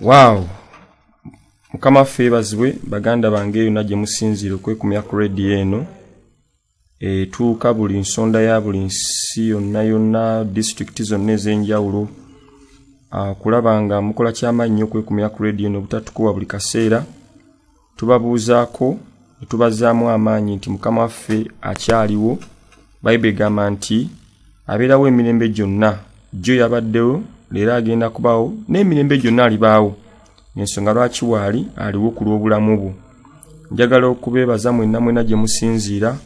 Wow. Mukama febazibwe baganda bange yonna gye musinzire okwekumya ku radio eno. Tuuka buli nsonda ya buli nsi yonna district zonna ez'enjawulo. Kulaba nga mukola ky'amaanyi nnyo okwekumya ku radio eno obutatukuwa buli kaseera. Tubabuuzaako ne tubazaamu amaanyi nti Mukama waffe akyaliwo. Bayibuli egamba nti abeerawo emirembe gyonna. Jjo yabaddewo, leero agenda kubaawo, n'emirembe gyonna alibaawo. Ensonga lwaki waali aliwo ku lw'obulamu bwo. Njagala okubeebaza mwenna gye musinziira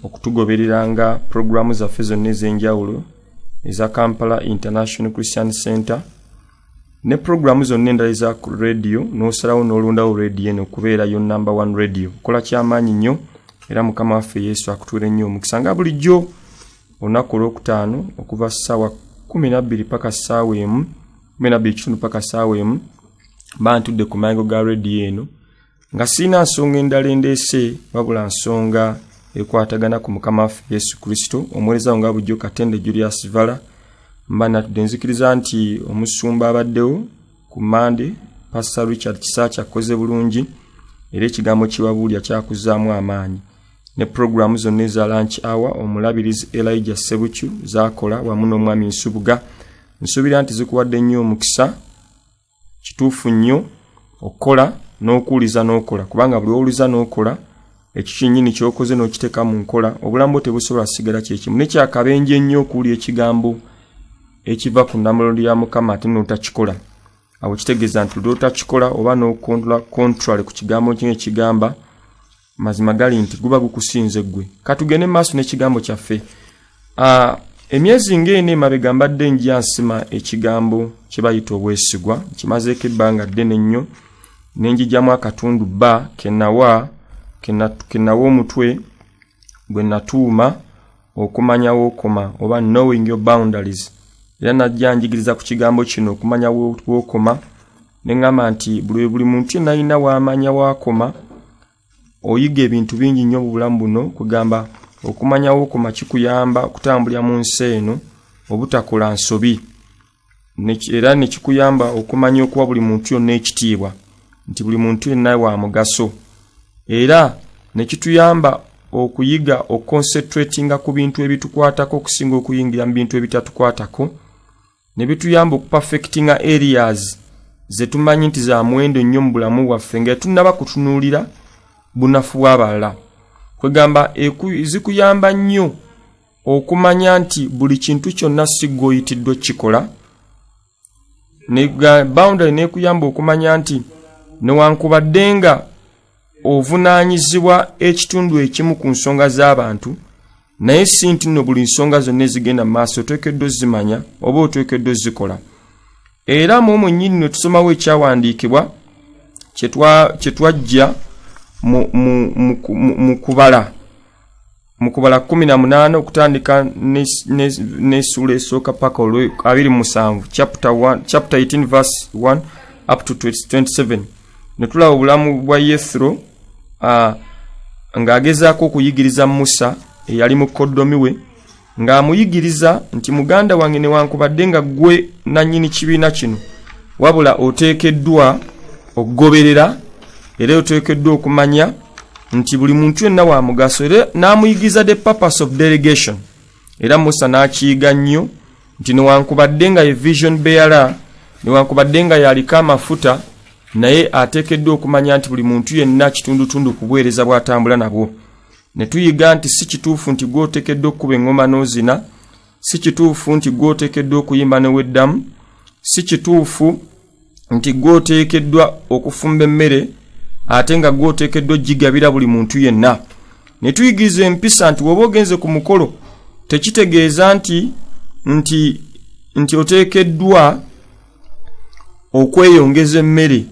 okutugobereranga programu zaffe zonna ez'enjawulo eza Kampala International Christian Center ne programu zonna endala eza radio n'osalawo n'olondawo radio eno okubeera yo number 1 radio. Kola ky'amaanyi nnyo era Mukama waffe Yesu akutuule nnyo omukisa nga bulijjo olunaku olwokutaano okuva ssaawa 12 paka ssaawa emu 12 paka ssaawa emu bantudde ku mayigo ga radio eno nga sina nsonga endala endeese wabula nsonga ekwatagana ku Mukama waffe Yesu Kristo omuweereza nga bujjo Katende Julius Vala mba natudde nzikiriza nti omusumba abaddewo ku Monday Pastor Richard Kisacha akoze bulungi era ekigambo kiwabuulya kyakuzaamu amaanyi ne programu zonna eza lunch hour omulabirizi Elijah Sebuchu zakola wamu n'omwami Nsubuga nsuubira nti zikuwadde nnyo omukisa kituufu nnyo okukola n'okuwuliza n'okola kubanga buli owuliza n'okola ekyo kyennyini ky'okoze n'okiteeka mu nkola obulamu tebusobola sigala kyekimu nekyakabenje ennyo okuwulya ekigambo ekiva ku nnamulonde ya Mukama ate n'otakikola awo kitegeeza nti l'otakikola oba n'okontrola contrary ku kigambo kino ekigamba mazima gali nti guba gukusinze ggwe. Katugende maaso n'ekigambo kyaffe. Emyezi ng'ene emabega mbadde njya nsima ekigambo kye bayita obwesigwa kimazeeko ebbanga ddene nnyo ne njigyamu akatundu bba kenawa omutwe gwe natuuma okumanya w'okoma oba knowing your boundaries. Era najja njigiriza ku kigambo kino okumanya w'okoma ne ngamba nti buli muntu yenna alina w'amanya w'akoma oyiga ebintu bingi nnyo mu bulamu buno kugamba okumanya w'okoma kikuyamba okutambulira mu nsi eno obutakola nsobi era ne kikuyamba okumanya okuwa buli muntu yonna ekitiibwa nti buli muntu yenna wa mugaso era ne kituyamba okuyiga oconcentratinga ku bintu ebitukwatako okusinga okuyingira mu bintu ebitatukwatako ne bituyamba okuperfectinga areas ze tumanyi nti za muwendo nnyo mu bulamu waffe nga tunnaba kutunuulira bunafu bw'abalala kwegamba zikuyamba nnyo okumanya nti buli kintu kyonna si gw'oyitiddwa kikola boundary nekuyamba okumanya nti newankubadde nga ovunaanyizibwa ekitundu ekimu ku nsonga z'abantu naye si nti nno buli nsonga zonna ezigenda mu maaso oteekeddwa zimanya oba oteekeddwa zikola. Era mu nnyini ne tusomawo ekyawandiikibwa kye twajja mu kubala 18 okutandika n'essuula esooka paka 27 chapter 18 verse 1 up to 27 ne tulaba obulamu bwa Yethro ng'agezaako okuyigiriza Musa eyali mukoddomi we ng'amuyigiriza nti muganda wange newankubadde nga ggwe nannyini kibiina kino wabula oteekeddwa okugoberera era oteekeddwa okumanya nti buli muntu yenna wa mugaso era n'amuyigiriza the purpose of delegation era Musa n'akiyiga nnyo nti newankubadde nga ye vision bearer newankubadde nga yaliko amafuta naye ateekeddwa okumanya nti buli muntu yenna kitundutundu ku buweereza bw'atambula nabwo. Ne tuyiga nti si kituufu nti gw'oteekeddwa okukuba eŋŋoma n'ozina, si kituufu nti gw'oteekeddwa okuyimba n'oweddamu, si kituufu nti gw'oteekeddwa okufumba emmere ate nga gw'oteekeddwa gigabira buli muntu yenna. Ne tuyigiriza empisa nti woba ogenze ku mukolo tekitegeeza nti oteekeddwa okweyongeza emmere.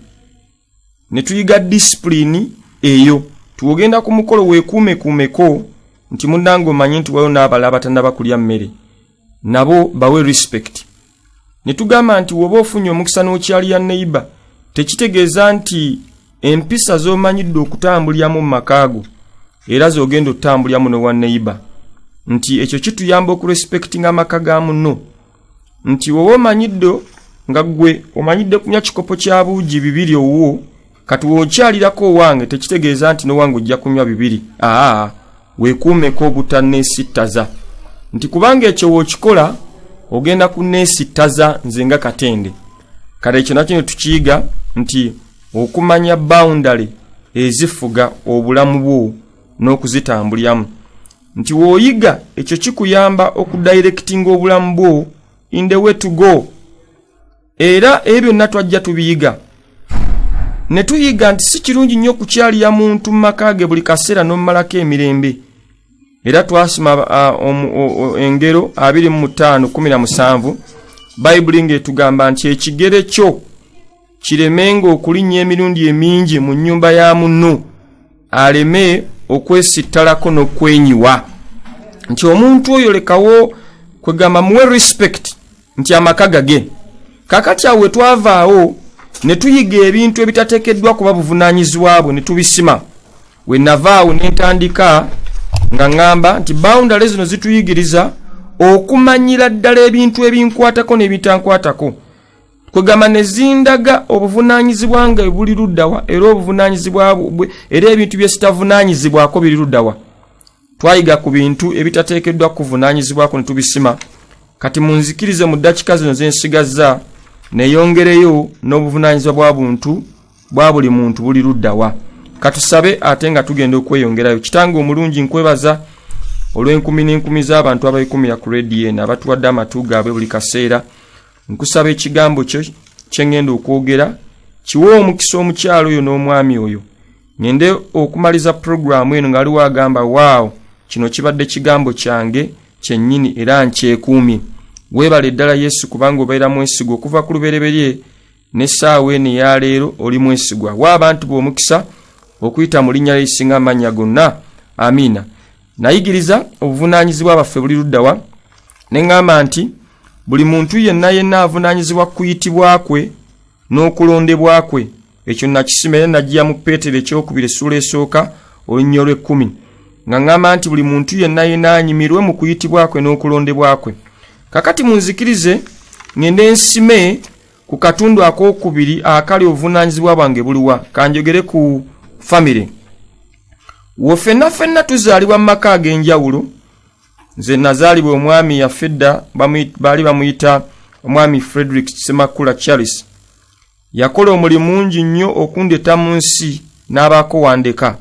Ne tuyiga discipline eyo tuogenda ku mukolo weekuumekuumeko nti munnange omanyi nti wayo n'abala abatannaba kulya mmere nabo bawe respect. Ne tugamba nti woba ofunye omukisa n'okyaliya neighbor tekitegeeza nti empisa z'omanyidde okutambulyamu mu makaago era z'ogenda otambulyamu n'owa neighbor nti ekyo kituyamba okurespectinga amaka ga munno nti woba omanyidde nga gwe omanyidde kunya kikopo kya buugi 2 owo kati wokyalirako wange tekitegeeza nti no wange ojja kunywa 2 weekuumeko obutanneesittaza nti kubanga ekyo wookikola ogenda kunneesittaza nze nga Katende. Kale ekyo nakyo tukiyiga nti okumanya boundary ezifuga obulamu bwo n'okuzitambulyamu nti wooyiga ekyo kikuyamba okudirectinga obulamu bwo in the way to go. Era ebyo natwajja tubiyiga ne tuyiga nti si kirungi nnyo kukyalira muntu mu maka ge buli kaseera n'omumalako emirembe. Era twasima engero 25:17 Bayibuli ng'etugamba nti ekigere kyo kiremenga okulinnya emirundi emingi mu nnyumba ya munno aleme okwesittalako n'okwenyiwa. Nti omuntu oyo lekawo kwegamba muwe respect nti amaka gage. Kakati awe twavaawo ne tuyiga ebintu ebitateekeddwa kuba buvunaanyizibwa bwe ne tubisima. We navaawo ne ntandika nga ngamba nti boundary zino zituyigiriza okumanyira ddala ebintu ebinkwatako n'ebitankwatako. Kwegamba ne zindaga obuvunaanyizibwa nga buli luddawa era obuvunaanyizibwa bwe era ebintu bye sitavunaanyizibwako biri luddawa. Twayiga ku bintu ebitateekeddwa kuvunaanyizibwako ne tubisima. Kati munzikirize mu ddakiika zino zensigazza neyongereyo n'obuvunaanyizibwa bwa buntu bwa buli muntu buli luddawa. Katusabe ate nga tugenda okweyongerayo. Kitange omulungi nkwebaza olw'enkumi n'enkumi z'abantu abayikumi ya ku radio eno abatuwadde amatu gaabwe buli kaseera. Nkusaba ekigambo kyo kyengenda okwogera kiwe omukisa omukyalo oyo n'omwami oyo. Ngende okumaliza programu eno nga aliwo agamba waawo kino kibadde kigambo kyange kyennyini era nkyekuumye. Weebale ddala Yesu kubanga obeera mwesigwa okuva ku lubereberye n'essaawa eno eya leero oli mwesigwa. Wa abantu b'omukisa okuyita mu linnya ly'erisinga amannya gonna. Amiina. Nayigiriza obuvunaanyizibwa baffe buli luddawa ne ngamba nti buli muntu yenna avunaanyizibwa kuyitibwa kwe n'okulondebwa kwe. Ekyo nakisima era nagiya mu Peetero ekyokubiri essula esooka olunya olw'ekkumi nga ngamba nti buli muntu yenna anyimirwe mu kuyitibwa kwe n'okulondebwa kwe. Kakati munzikirize ngende nsime ku katundu ak'okubiri akali obuvunaanyizibwa bwange buliwa. Kanjogere ku family. Ffenna tuzaalibwa mu maka ag'enjawulo. Nze nazaalibwa omwami yafedda baali bamuyita omwami Frederick Semakula Charles. Yakola omulimu mungi nnyo okundeta mu nsi n'abaako wandeka.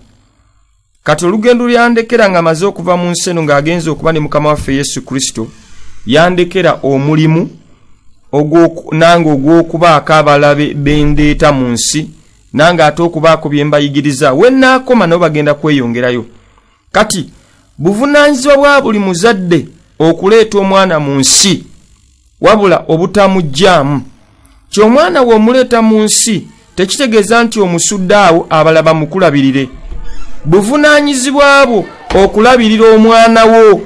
Kati olugendo lyandekera nga maze okuva mu nsi eno ng'agenze okuba ne Mukama waffe Yesu Kristo, yandekera omulimu nange ogw'okubaako abalabe bendeeta mu nsi nange ate okubaako bye mbayigiriza. We nnaakoma nabo bagenda kweyongerayo. Kati buvunaanyizibwa bwa buli muzadde okuleeta omwana mu nsi wabula obutamuggyaamu. Ky'omwana w'omuleeta mu nsi tekitegeeza nti omusudde awo abalaba mukulabirire. Buvunaanyizibwa bwo okulabirira omwana wo.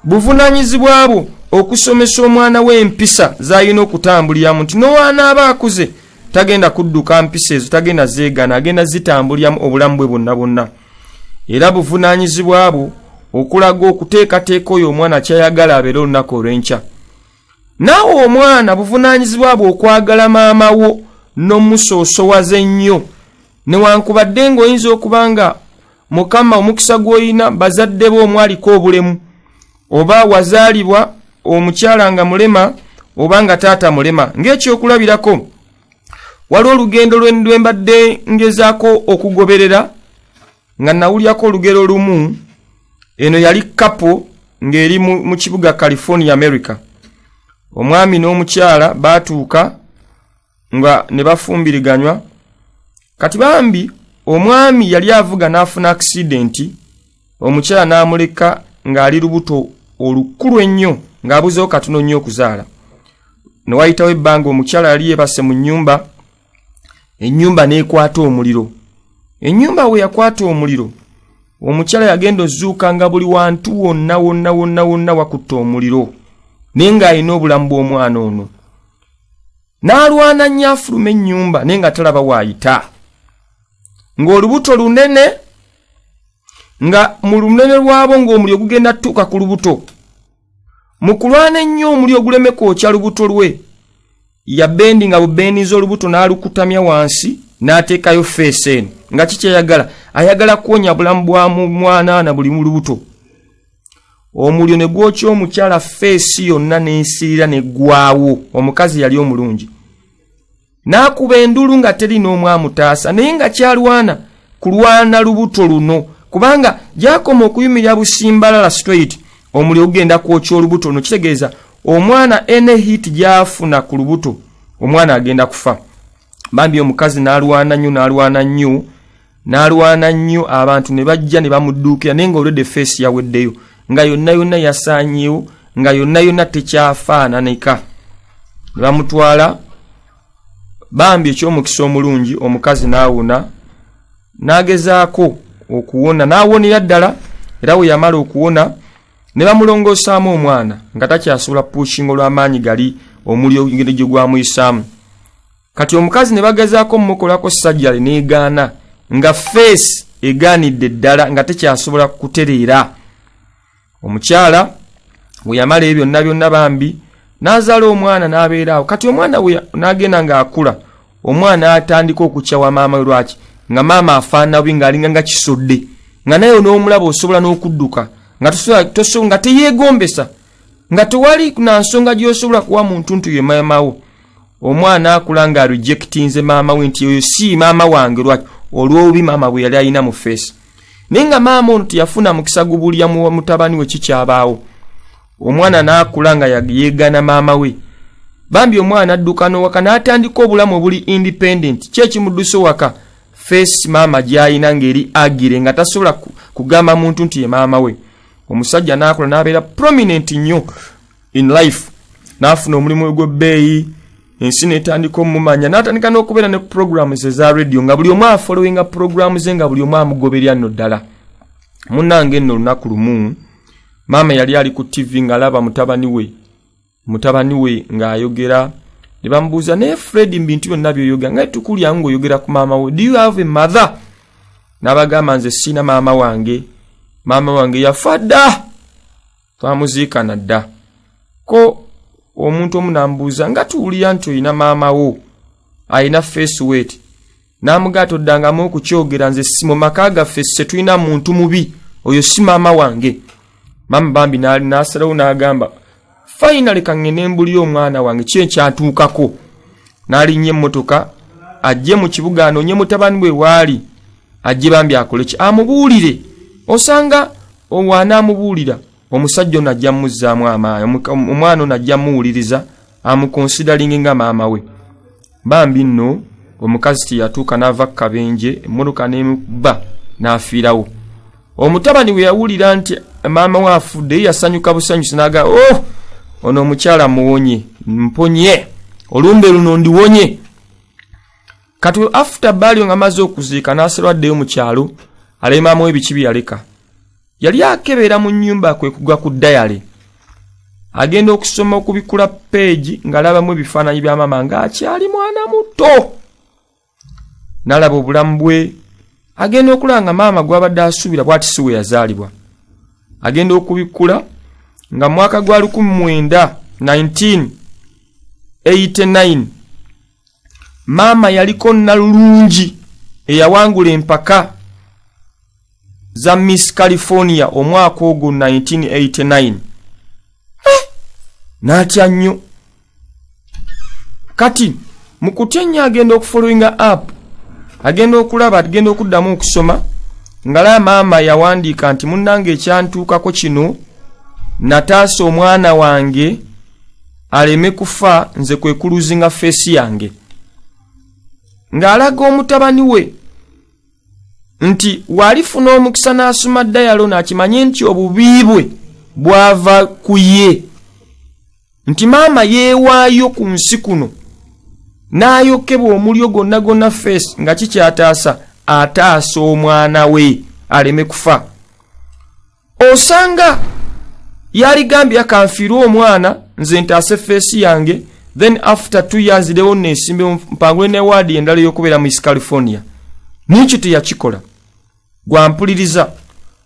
Buvunaanyizibwa bwo okusomesa omwana we empisa z'alina okutambuliramu nti n'owaanaaba akuze tagenda kudduka mpisa ezo, tagenda zeegana, agenda zitambuliramu obulamu bwe bwonna bwonna. Era buvunaanyizibwa bwo okulaga okuteekateeka oyo omwana kyayagala abeera olunaku olw'enkya. Naawe omwana buvunaanyizibwa bwo okwagala maama wo n'omusoosowaza ennyo. Newankubadde ng'oyinza okuba nga Mukama omukisa gw'olina bazadde bo omwaliko obulemu, oba wazaalibwa omukyala nga mulema oba nga taata mulema. Ng'ekyokulabirako waliwo olugendo lwe mbadde ngezaako okugoberera nga nawulyako olugero lumu. Eno yali kapo ng'eri mu kibuga California, America. Omwami n'omukyala baatuuka nga ne bafumbiriganywa. Kati bambi omwami yali avuga n'afuna accident, omukyala n'amuleka ng'ali lubuto olukulu ennyo ng'abuzeewo katono nnyo okuzaala. Ne wayitawo ebbanga omukyala yali yeebase mu nnyumba, ennyumba n'ekwata omuliro. Ennyumba we yakwata omuliro, omukyala yagenda ozuuka nga buli wantu wonna wakutta omuliro naye ng'alina obulamu bw'omwana ono. N'alwana nnyo afuluma ennyumba naye nga talaba waayita. Ng'olubuto lunene, nga mu lunene lwabo ng'omuliro gugenda tuuka ku lubuto. Mu kulwana ennyo omuliro guleme kwokya lubuto lwe, ya bendi nga bubeniza olubuto n'alukutamya wansi n'ateekayo face eno nga kikyayagala ayagala kuwonya bulamu bwa mwana na buli mu lubuto. Omuliro ne gwokya omukyala face yonna n'ensirira neggwaawo. Omukazi yali omulungi n'akuba endulu nga teri n'omwamutaasa naye nga kyalwana kulwana lubuto luno kubanga gyakoma okuyimirira busimbalala straight omuliro gugenda kwokya olubuto luno kitegeeza omwana ene hit gyafuna ku lubuto omwana agenda kufa. Bambi omukazi n'alwana nnyo abantu ne bajja ne bamudduukira naye nga olwedde face yaweddeyo nga yonna yasaanyeewo nga yonna tekyafaananika. Ne bamutwala bambi eky'omukisa omulungi omukazi n'awona n'agezaako okuwona n'awonera ddala era we yamala okuwona ne bamulongoosaamu omwana nga takyasobola puushinga olw'amaanyi gali omuliro gye gwamuyisaamu. Kati omukazi ne bagezaako mumukolako sajjale n'egaana nga face egaanidde ddala nga tekyasobola kutereera. Omukyala we yamala ebyo byonna bambi n'azaala omwana n'abeeraawo. Kati omwana we n'agenda ng'akula omwana atandika okukyawa maama we lwaki nga maama afaana bubi ng'alinga nga kisodde nga naye n'omulaba osobola n'okudduka nga teyeegombesa nga tewali na nsonga gy'osobola kuwa muntu nti ye maama wo. Omwana akula nga rejectinze maama we nti oyo si maama wange lwaki olw'obubi maama bwe yali alina mu face. Naye nga maama ono teyafuna mukisa gubulya mu mutabani we kikyabaawo. Omwana n'akula nga yeegana maama we. Bambi omwana adduka n'owaka n'atandika obulamu obuli independent. Kye kimuddusa waka face maama gy'ayina ng'eri agire nga tasobola kugamba muntu nti ye maama we. Omusajja n'akula n'abeera prominent nnyo in life. N'afuna omulimu gw'ebbeeyi ensi n'etandika omumanya n'atandika n'okubeera ne programs eza radio nga buli omu afollowinga programs ze nga buli omu amugoberera nno ddala. Munnange nno olunaku lumu maama yali ali ku TV ng'alaba mutabani we ng'ayogera ne bamubuuza naye Fred bintu byonna by'oyogera nga tukulya ng'oyogera ku maama we, do you have a mother? N'abagamba nze sina maama wange yafa dda twamuziika na dda. Ko omuntu omu n'amubuuza nga tuwulira nti olina maama wo alina face weight n'amugaa toddangamu okukyogera nze si mu maka gaffe tulina muntu mubi oyo si maama wange. Maama bambi n'asalawo n'agamba finally kangene mbuli omwana wange kye kyantuukako. N'alinnya emmotoka ajje mu kibuga anoonye mutabani we waali ajje bambi akole ki amubuulire. Osanga anamubuulira omusajja ono ajja muzzaamu amaanyi omwana ono ajja muwuliriza amukonsidering nga maama we. Bambi nno omukazi teyatuuka n'ava ku kabenje emmotoka n'emukuba n'afiirawo. Omutabani we yawulira nti maama we afudde yasanyuka busanyusi n'aga ono omukyala muwonye mponye olumbe luno ndiwonye. Kati after bali nga amaze okuziika n'asalwaddeyo mu kyalo alemamu ebiki bye yaleka. Yali akebera mu nnyumba kwe kugwa ku dayale agenda okusoma okubikula page ng'alabamu ebifaananyi bya maama ng'akyali mwana muto. N'alaba obulamu bwe agenda okulanga maama gw'abadde asuubira bw'ati si we yazaalibwa. Agenda okubikula nga mwaka gwa 1989 maama yaliko nnalulungi eyawangula empaka za Miss California omwaka ogwo 1989. N'atya nnyo. Kati mu kutya nnyo agenda okufollowinga up agenda okulaba agenda okuddamu okusoma ngala maama yawandiika nti munnange ekyantuukako kino nataasa omwana wange aleme kufa nze kwe kuluzinga face yange. Ng'alaga omutabani we nti walifuna omukisa n'asoma dayalo n'akimanye nti obubi bwe bwava ku ye. Nti maama yeewaayo ku nsi kuno n'ayokebwa omulyo gonna face nga kikyataasa ataasa omwana we aleme kufa. Osanga yaligambye akanfiirwa omwana nze ntaase face yange then after 2 years lewo nesimbe mpangule ne wadi endala y'okubeera Miss California. Nikyo teyakikola. Gwampuliriza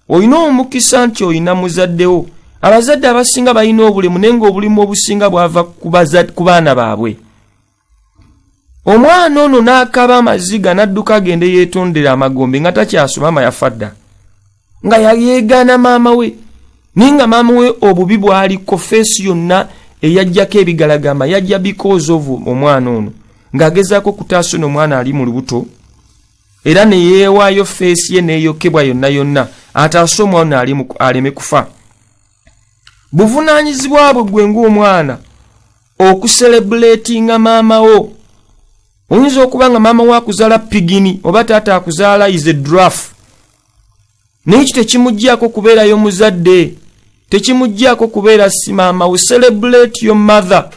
olina omukisa nti olina muzaddewo. Abazadde abasinga balina obulemu naye ng'obulimu obusinga bwava ku baana baabwe. omwana ono n'akaba amaziga n'adduka agende yeetondera amagombe nga takyasoma maama yafadda nga yayeegaana maama we ninga maama we obubi bwaliko feesi yonna eyajjako ebigalagamba yajja because of omwana ono ng'agezaako kutaasa ono omwana ali mu lubuto era ne yeewaayo feesi ye n'eyokebwa yonna yonna ataase omwana aleme kufa. Buvunaanyizibwa bwe gwe ng'omwana okucelebratinga maama wo. Oyinza okuba nga maama wo akuzaala pigini oba taata akuzaala is a draft. N'ekyo tekimuggyako kubeerayo muzadde, tekimuggyako kubeera si maama wo. Celebrate your mother.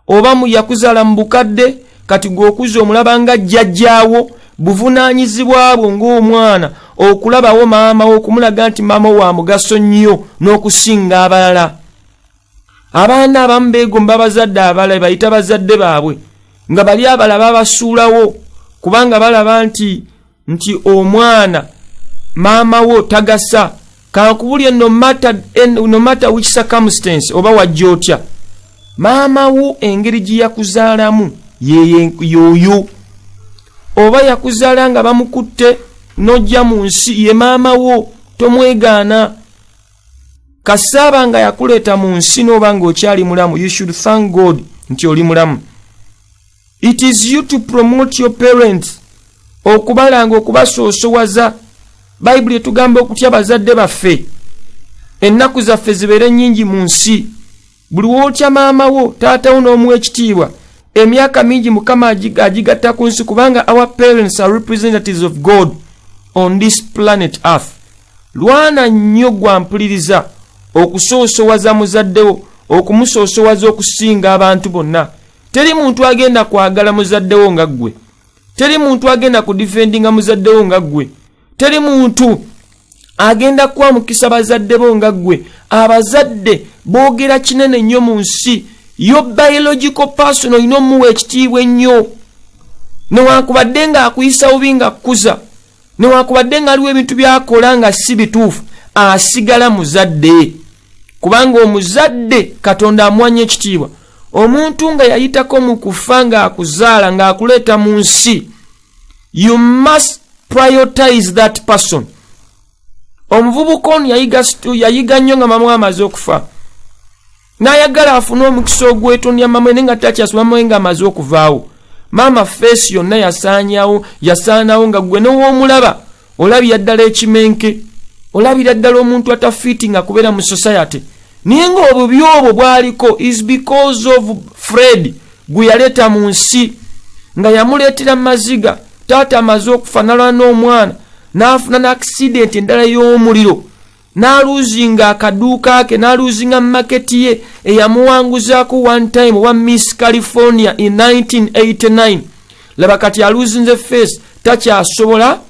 Oba mu yakuzaala mu bukadde kati gw'okuza omulaba nga jjajjaawo, buvunaanyizibwa bwo ng'omwana okulabawo maama wo, okumulaga nti maama wa mugaso nnyo n'okusinga abalala. Abaana abamu beegomba bazadde abalala bayita bazadde baabwe nga bali abalaba basuulawo kubanga balaba nti omwana maama wo tagasa. Kankubulye no matter which circumstance oba wajja otya, maama wo engeri gye yakuzaalamu yoyo. Oba yakuzaala nga bamukutte n'ojja mu nsi, ye maama wo, tomwegaana. Kasaaba nga yakuleeta mu nsi n'oba ng'okyali mulamu, you should thank God nti oli mulamu. It is you to promote your parents, okubalanga okubasoosowaza. Bayibuli etugamba okutya bazadde baffe. Ennaku zaffe zibeere nnyingi mu nsi. Buli w'otya maama wo, taata wo n'omuwa ekitiibwa. Emyaka mingi Mukama agigatta ku nsi kubanga our parents are representatives of God on this planet Earth. Lwana nnyo gwampuliriza okusoosowaza muzaddewo, okumusoosowaza okusinga abantu bonna. Teri muntu agenda kwagala muzaddewo nga ggwe. Teri muntu agenda kudifendinga muzaddewo nga ggwe. Teri muntu agenda kwamukisa bazadde bo nga ggwe. Abazadde boogera kinene nnyo mu nsi. Your biological person olina omuwa ekitiibwa ennyo. Newankubadde nga akuyisa bubi nga akkuza, newankubadde nga aliwo ebintu byakola nga si bituufu, asigala muzadde. Kubanga omuzadde Katonda amuwanya ekitiibwa. Omuntu nga yayitako mu kufa nga akuzaala nga akuleeta mu nsi, you must prioritize that person. Omuvubuka ono yayiga nnyo nga maama we amaze okufa. N'ayagala afune omukisa ogwetonya maama we nga takyasoma maama we nga amaze okuvaawo. Maama feesi yonna yasaanawo nga gwe n'owoomulaba olabira ddala ekimenke, olabira ddala omuntu atafiiti nga kubeera mu society. Naye ng'obubi obwo bw'aliko is because of Fred gwe yaleeta mu nsi, nga yamuleetera maziga. Taata amaze okufa n'alwana n'omwana n'afuna n'accident endala y'omuliro, n'aluzinga akaduuka ke, n'aluzinga maketi ye eyamuwanguzaako one time wa Miss California in 1989. Laba kati aluzinze face, takyasobola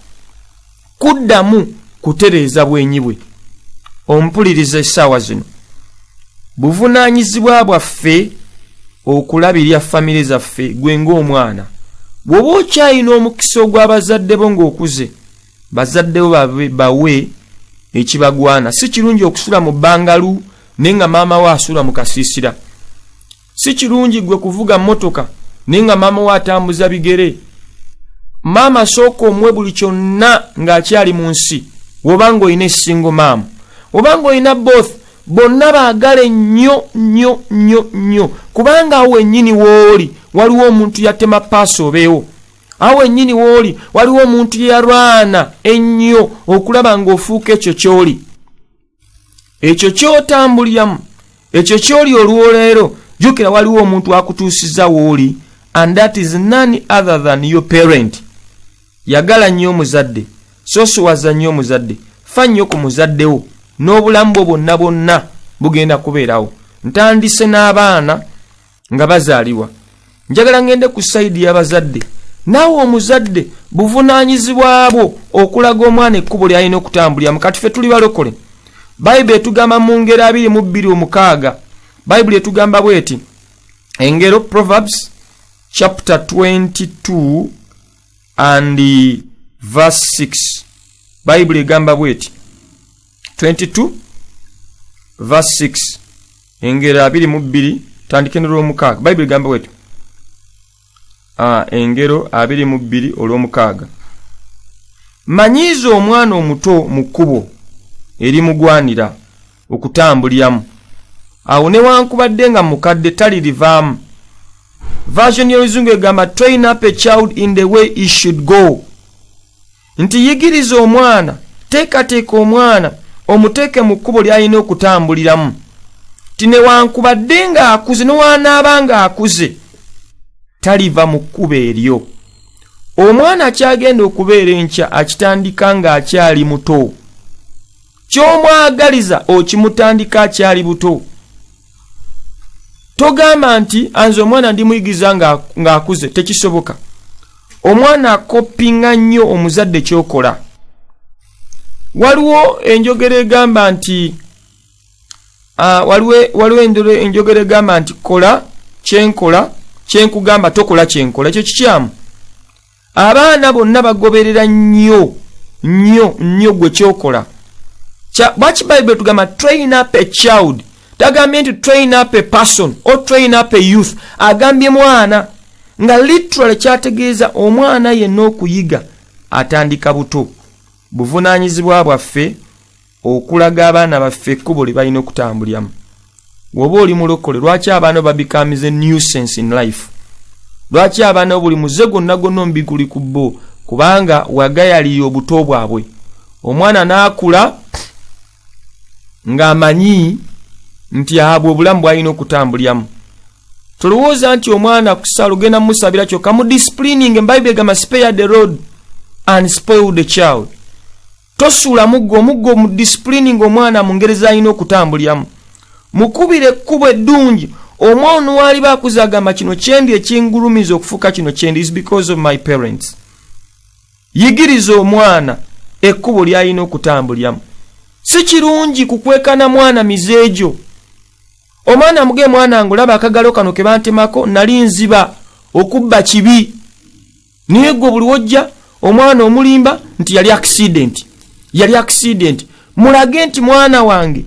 kuddamu kutereeza bwenyi bwe. Ompuliriza essaawa zino. Buvunaanyizibwa bwaffe okulabirira famire zaffe gwe ng'omwana. Bw'oba okyalina omukisa ogw'abazadde bo ng'okuze, bazadde bo bawe ekibagwana. Si kirungi okusula mu bbangalu naye nga maama we asula mu kasiisira. Si kirungi gwe kuvuga mmotoka naye nga maama we atambuza bigere. Maama sooka omuwe buli kyonna ng'akyali mu nsi, woba ng'olina single maama, woba ng'olina both, bonna baagale nnyo nnyo nnyo nnyo. Kubanga awo wennyini w'oli waliwo omuntu yatema paasi obeewo. Awo wennyini w'oli waliwo omuntu yarwana ennyo okulaba ng'ofuuka ekyo ky'oli. Ekyo ky'otambuliramu, ekyo ky'oli olw'olero, jjukira waliwo omuntu akutuusiza w'oli, and that is none other than your parent. Yagala nnyo omuzadde, soosowaza nnyo omuzadde, fa nnyo ku muzaddewo, n'obulamu bwo bwonna bwonna bugenda kubeerawo. Ntandise n'abaana nga bazaalibwa. Njagala ngende ku sayidi y'abazadde. Naawe omuzadde buvunaanyizibwa bwo okulaga omwana ekkubo ly'alina okutambuliramu. Kati ffe tuli balokole. Bayibuli etugamba mu ngero 22:6. Bayibuli etugamba bweti. Engero Proverbs chapter 22 and verse 6. Bayibuli egamba bweti. 22 verse 6. Engero 22 tandike n'olw'omukaaga. Bayibuli egamba bweti. engero 22 olw'omukaaga. Manyiiza omwana omuto mu kkubo erimugwanira okutambuliramu, awo newankubadde nga mukadde talirivaamu. Version y'Oluzungu egamba train up a child in the way he should go. Nti yigiriza omwana, teekateeka omwana omuteeke mu kkubo ly'alina okutambuliramu. Ti newankubadde nga akuze, newaanaaba nga akuze taliva mu kkubo eryo. Omwana kyagenda okubeera enkya akitandika ng'akyali muto. Ky'omwagaliza okimutandika akyali buto. Togamba nti anze omwana ndimuyigiriza ng'akuze, tekisoboka. Omwana akopinga nnyo omuzadde ky'okola. Waliwo enjogera egamba nti waliwo enjogera egamba nti kola kyenkola, kyenkugamba tokola kyenkola. Ekyo kikyamu. Abaana bonna bagoberera nnyo gwe kyokola. Bwaki Bible tugamba train up a child, tagambye nti train up a person or train up a youth. Agambye mwana, nga literally kyategeeza omwana yenna okuyiga atandika buto. Buvunaanyizibwa bwaffe okulaga abaana baffe ekkubo lye balina okutambuliramu. Bw'oba oli mulokole, lwaki abaana becomes a nuisance in life? Lwaki abaana buli muze gonna omubiguli ku bo? Kubanga wagayalira obuto bwabwe. Omwana n'akula ng'amanyi nti abwe obulamu bw'alina okutambuliramu. Tolowooza nti omwana kusala ogenda musabira kyokka mu disciplining. Bible egamba spare the rod and spoil the child. Tosuula omuggo mu disciplining omwana mu ngeri z'alina okutambuliramu. Mukubire ekkubo eddungi. Omwana wali bakuza agamba kino kyendi ekingulumiza okufuuka kino kyendi is because of my parents. Yigiriza omwana ekkubo ly'alina okutambuliramu. Si kirungi kukwekana mwana mizeejo. Omwana muge mwana ngulaba akagalo kano ke bantemako nali nziba okubba kibi. Niye gwe buli wojja omwana omulimba nti yali accident. Mulage nti mwana wange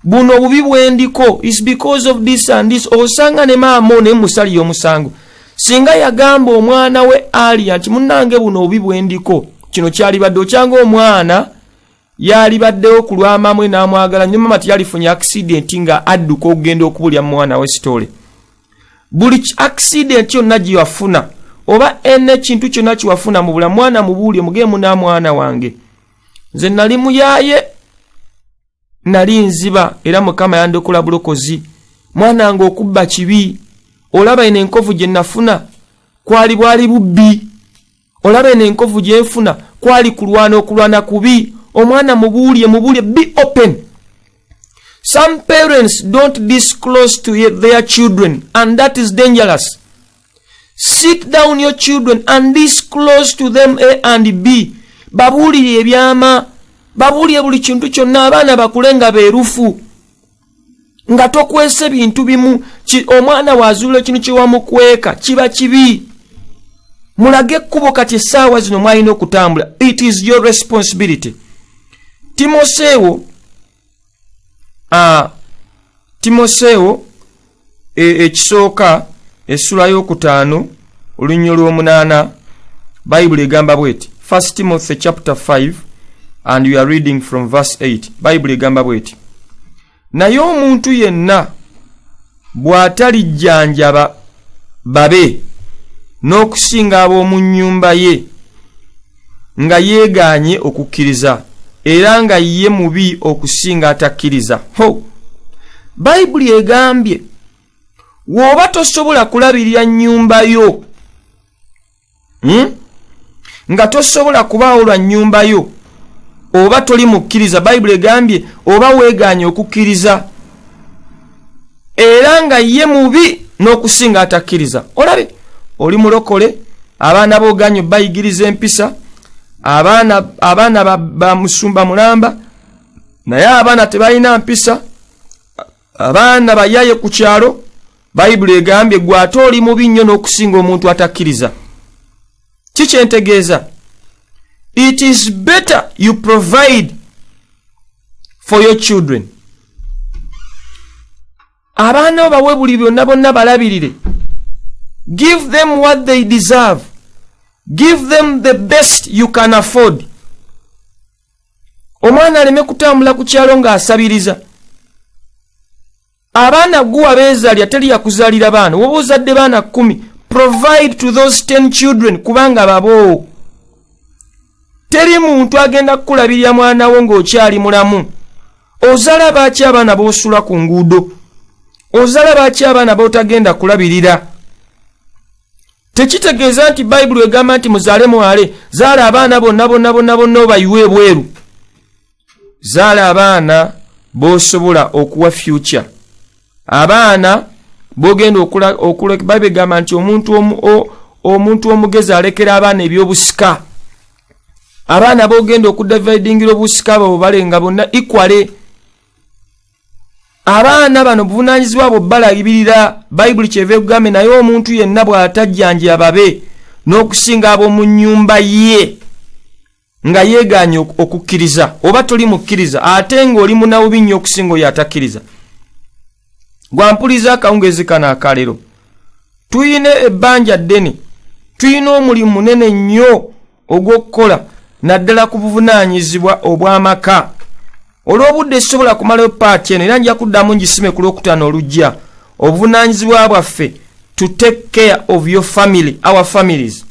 buno obubi bwendiko is because of this and this. Osanga ne maama ne musali y'omusango. Singa yagamba omwana we ali nti munnange buno obubi bwendiko, kino kyali badde okyanga omwana yali baddewo ku lwamamwe n'amwagala nnyo mama tiyalifunye accident nga adduka okugenda okubulya mwana we sitole. Buli accident yonna gye wafuna oba ene kintu kyonna kiwafuna mu bula mwana mubuulye mugemu na mwana wange, nze nali muyaaye nali nziba era Mukama yandokola bulokozi. Mwana wange okubba kibi, olaba ene enkovu gye nafuna kwali bwali bubbi, olaba ene enkovu gye nfuna kwali okulwana kubi. Omwana mubuulye be open. Some parents don't disclose to their children and that is dangerous. Sit down your children and disclose to them A and B. Babuulire ebyama, babuulire buli kintu kyonna, abaana bakulenga beerufu nga tokwese bintu bimu. Omwana wazuula kino kyewamukweka kiba kibi. Mulage ekkubo kati essaawa zino mwalina okutambula. It is your responsibility. Timoseewo ekisooka essula y'okutaano olunnyo lw'omunaana Bible egamba bweti. 1 Timothy chapter 5 and we are reading from verse 8. Bible egamba bweti. Naye omuntu yenna bw'atalijjanjaba babe n'okusinga ab'omu nnyumba ye nga yeegaanye okukkiriza era nga ye mubi okusinga atakkiriza. Bible egambye w'oba tosobola kulabirira nnyumba yo, nga tosobola kubaawo lwa nnyumba yo, oba toli mukkiriza. Bible egambye oba weegaanye okukkiriza era nga ye mubi n'okusinga atakkiriza. Olabe oli mulokole, abaana b'ogaanye bayigiriza empisa, abaana ba musumba mulamba, naye abaana tebalina mpisa, abaana bayaye ku kyalo. Bible egambye gwe ate oli mubi nnyo n'okusinga omuntu atakkiriza. Kikyentegeeza, it is better you provide for your children. Abaana bawe buli byonna bonna balabirire, Give them what they deserve. Give them the best you can afford. Omwana aleme kutambula ku kyalo nga asabiriza. Abaana guwa beezalya teri yakuzaalira baana. Woba ozadde baana 10, provide to those 10 children kubanga babo. Teri muntu agenda kukulabirira mwana wo ng'okyali mulamu. Ozala baki abaana b'osula ku nguudo? Ozala baki abaana b'otagenda kulabirira? Tekitegeeza nti Bayibuli egamba nti muzaale mwale. Zaala abaana bonna obayiwe ebweru. Zaala abaana b'osobola okuwa future. Abaana bogenda okula Bayibuli egamba nti omuntu omugezi alekera abaana ebyobusika. Abaana bogenda okudividingira obusika bwo balenga bonna equally. Abaana bano buvunaanyizibwa bwo balabirira. Bayibuli kyeva ekugambye naye omuntu yenna bw'atajjanja babe n'okusinga ab'omu nnyumba ye nga yeeganye okukkiriza oba toli mukkiriza ate ng'oli munawubi nnyo okusinga oyo atakkiriza. Gwampuliza akawungezi kano akalero. Tuyina ebbanja ddene. Tuyina omulimu munene nnyo ogw'okukola naddala ku buvunaanyizibwa obw'amaka. Olw'obudde sobola kumalayo paati eno era nja kuddamu ngisime ku Lwokutaano olujja. Obuvunaanyizibwa bwaffe to take care of your family, our families.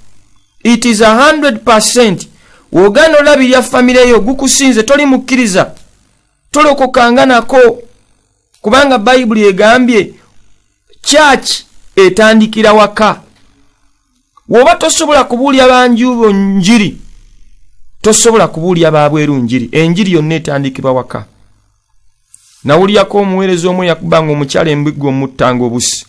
It is 100%. Wogana olabirira family yo gukusinze toli mukkiriza. Tolokokanga nako. Kubanga Bayibuli egambye church etandikira waka. Woba tosobola kubuulya banju njiri. Tosobola kubuulya babweru njiri. Enjiri yonna etandikibwa waka. Nawulyako omuweereza omwe yakubanga omukyala embiggo omuttanga obusi.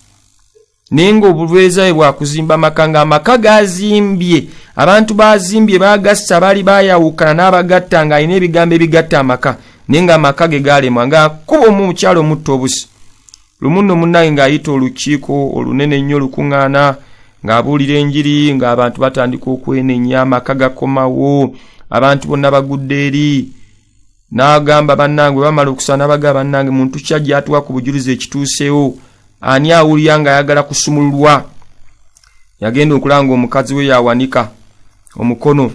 Naye ng'obulweza bwakuzimba amaka ng'amaka gazimbye. Abantu bazimbye bagassa baali bayawukana n'abagatta ng'alina ebigambo ebigatta amaka. Naye ng'amaka ge gaalemwa ng'akuba omukyala omutta obusi. Lumu nno munnange ng'ayita olukiiko olunene nnyo lukuŋŋaana ng'abuulira enjiri ng'abantu batandika okwenenya amaka gakomawo. Abantu bonna bagudde eri. N'agamba bannange bamala okusana bagamba bannange muntu kyajja atuwa ku bujulizi ekituuseewo. Ani awulira nga ayagala kusumululwa. Yagenda okulanga omukazi we yawanika omukono.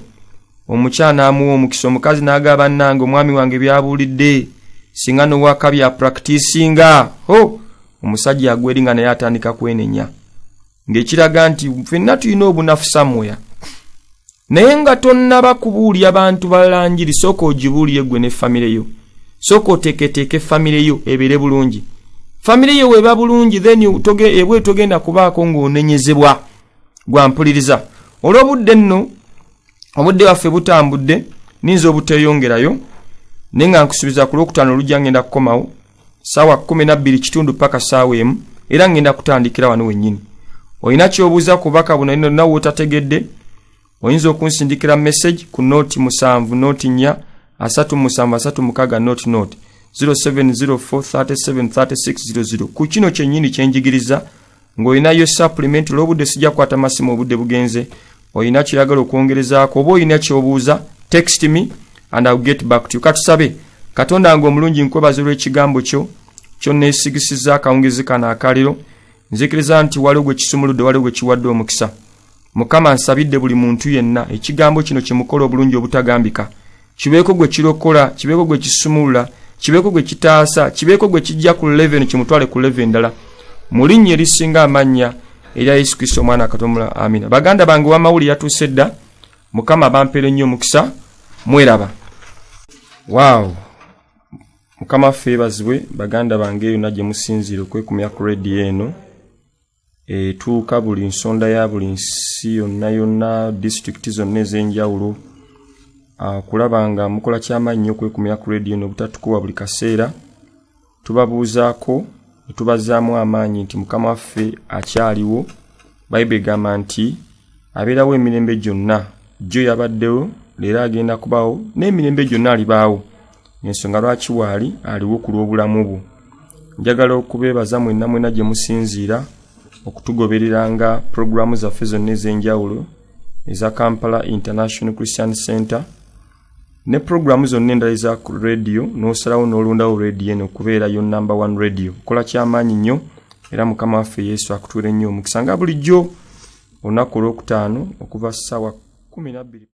Omukyala n'amuwa omukisa. Omukazi n'agamba bannange omwami wange byabuulidde. Singa n'owaka bya practicinga. Omusajja yagweri nga naye atandika kwenenya. Ng'ekiraga nti ffenna tulina obunafu somewhere. Naye nga tonnaba kubuulya abantu balanjiri sooka ogibuulye gwe ne famire yo. Sooka oteeketeeke famire yo ebeere bulungi. Famire yo weba bulungi then ebwe togenda kubaako ng'onenyezebwa. Gwampuliriza. Olw'obudde nno obudde waffe butambudde ninza obuteeyongerayo naye nga nkusuubiza ku Lwokutaano olujja ngenda kukomawo ssaawa 12 paka ssaawa emu era ngenda kutandikira wano wennyini. Olina ky'obuuza ku bubaka buno nawe otategedde oyinza okunsindikira message ku note 7 note 4 3736 note 0704373600. Ku kino kyennyini kyenjigiriza ng'olinayo supplement olw'obudde sijja kwata masimu obudde bugenze. Olina kyeyagala okwongerezaako oba olina ky'obuuza text me and I'll get back to you. Katusabe Katonda ngo omulungi nkwebaza olw'ekigambo kyo ky'onneesigisizza akawungezi kano akaliro. Nzikiriza nti waliwo gwe kisumuludde waliwo gwe kiwadde omukisa. Mukama nsabidde buli muntu yenna ekigambo kino kimukola obulungi obutagambika. Kibeeko gwe kirokola, kibeeko gwe kisumulula, kibeeko gwe kitaasa, kibeeko gwe kijja ku 11 kimutwale ku 11 ndala. Mu linnya erisinga amannya erya Yesu Kristo omwana Katonda. Amina. Baganda bange w'amawulire yatuuse dda. Mukama bampeere nnyo omukisa. Mweraba. Wow. Mukama ffe bazibwe baganda bange yonna gye musinziira okwekumya ku radio eno. Tuuka buli nsonda ya buli nsi yonna district zonna ez'enjawulo. Kulaba nga mukola ky'amaanyi nnyo okwekumya ku radio eno obutatukuwa buli kaseera. Tubabuuzaako ne tubazaamu amaanyi nti Mukama waffe akyaliwo. Bayibuli egamba nti abeerawo emirembe gyonna. Jjo yabaddewo leero agenda kubaawo n'emirembe gyonna alibaawo. Ensonga lwaki waali aliwo ku lw'obulamu bwo. Njagala okubeebaza mwenna gye musinziira okutugobereranga programu zaffe zonna ez'enjawulo eza Kampala International Christian Center ne programu zonna endala eza radio n'osalawo n'olondawo radio eno okubeera yo number 1 radio. Kola ky'amaanyi nnyo era Mukama waffe Yesu akutuule nnyo omukisa nga bulijjo olunaku olwokutaano okuva ssaawa 12.